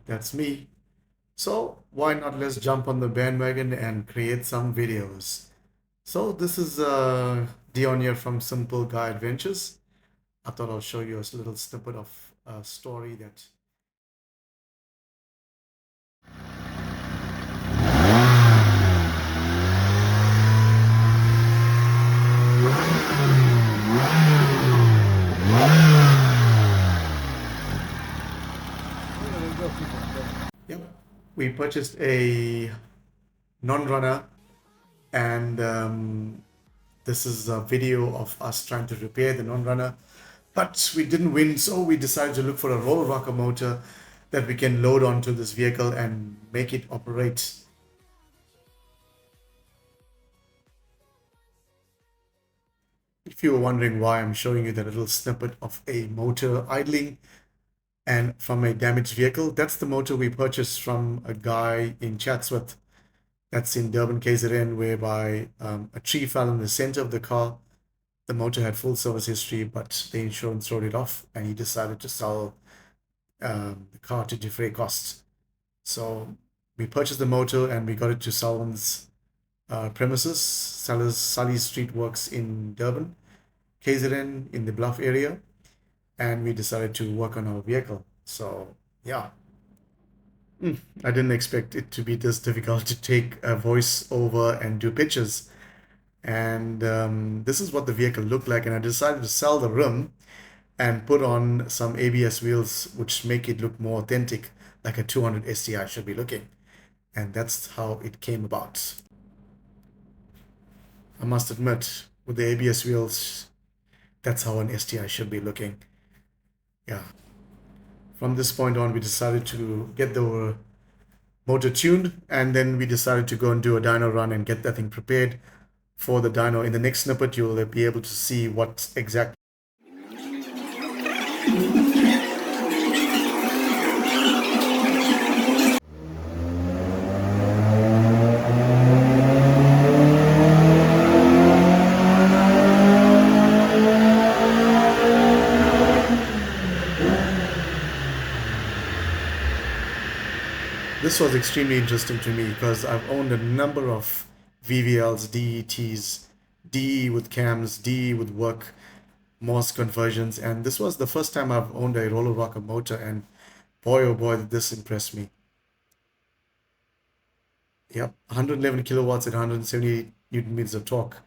That's me. So why not let's jump on the bandwagon and create some videos. So this is Dion here from Simple Guy Adventures. I thought I'll show you a little snippet of a story that yep, we purchased a non-runner and this is a video of us trying to repair the non-runner, but we didn't win, so we decided to look for a roller rocker motor that we can load onto this vehicle and make it operate. If you were wondering why I'm showing you that little snippet of a motor idling and from a damaged vehicle, that's the motor we purchased from a guy in Chatsworth. That's in Durban, KZN, whereby a tree fell in the center of the car. The motor had full service history, but the insurance wrote it off, and he decided to sell the car to defray costs. So we purchased the motor and we got it to Salwan's premises, Sully Street Works in Durban, KZN in the Bluff area, and we decided to work on our vehicle. So yeah. I didn't expect it to be this difficult to take a voice over and do pictures. And this is what the vehicle looked like. And I decided to sell the rim and put on some ABS wheels, which make it look more authentic, like a 200 STI should be looking. And that's how it came about. I must admit, with the ABS wheels, that's how an STI should be looking. Yeah. From this point on, we decided to get the motor tuned, and then we decided to go and do a dyno run and get that thing prepared for the dyno. In the next snippet, you'll be able to see what exactly. This was extremely interesting to me because I've owned a number of VVLs, DETs, DE with cams, DE with work, Morse conversions, and this was the first time I've owned a roller rocker motor, and boy oh boy did this impress me. Yep, 111 kilowatts at 170 newton meters of torque.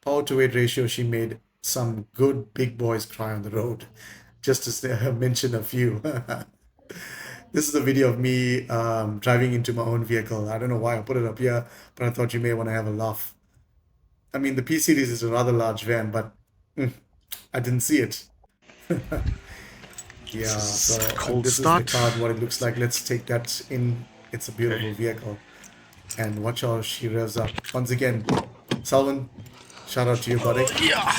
Power to weight ratio, she made some good big boys cry on the road, just to mention a few. This is a video of me driving into my own vehicle. I don't know why I put it up here, but I thought you may want to have a laugh. I mean, the P Series is a rather large van, but I didn't see it. Yeah, so Cold this start. is the car, what it looks like. Let's take that in. It's a beautiful vehicle. And watch how she revs up. Once again, Salwan, shout out to you, buddy. Yeah.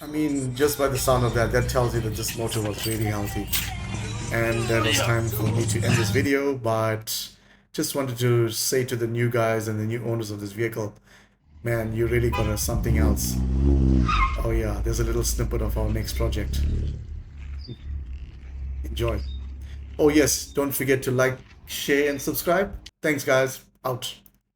I mean, just by the sound of that, that tells you that this motor was really healthy. And that was time for me to end this video, but just wanted to say to the new guys and the new owners of this vehicle, man, you really got us something else. Oh yeah, there's a little snippet of our next project. Enjoy. Oh yes, don't forget to like, share, and subscribe. Thanks guys. Out.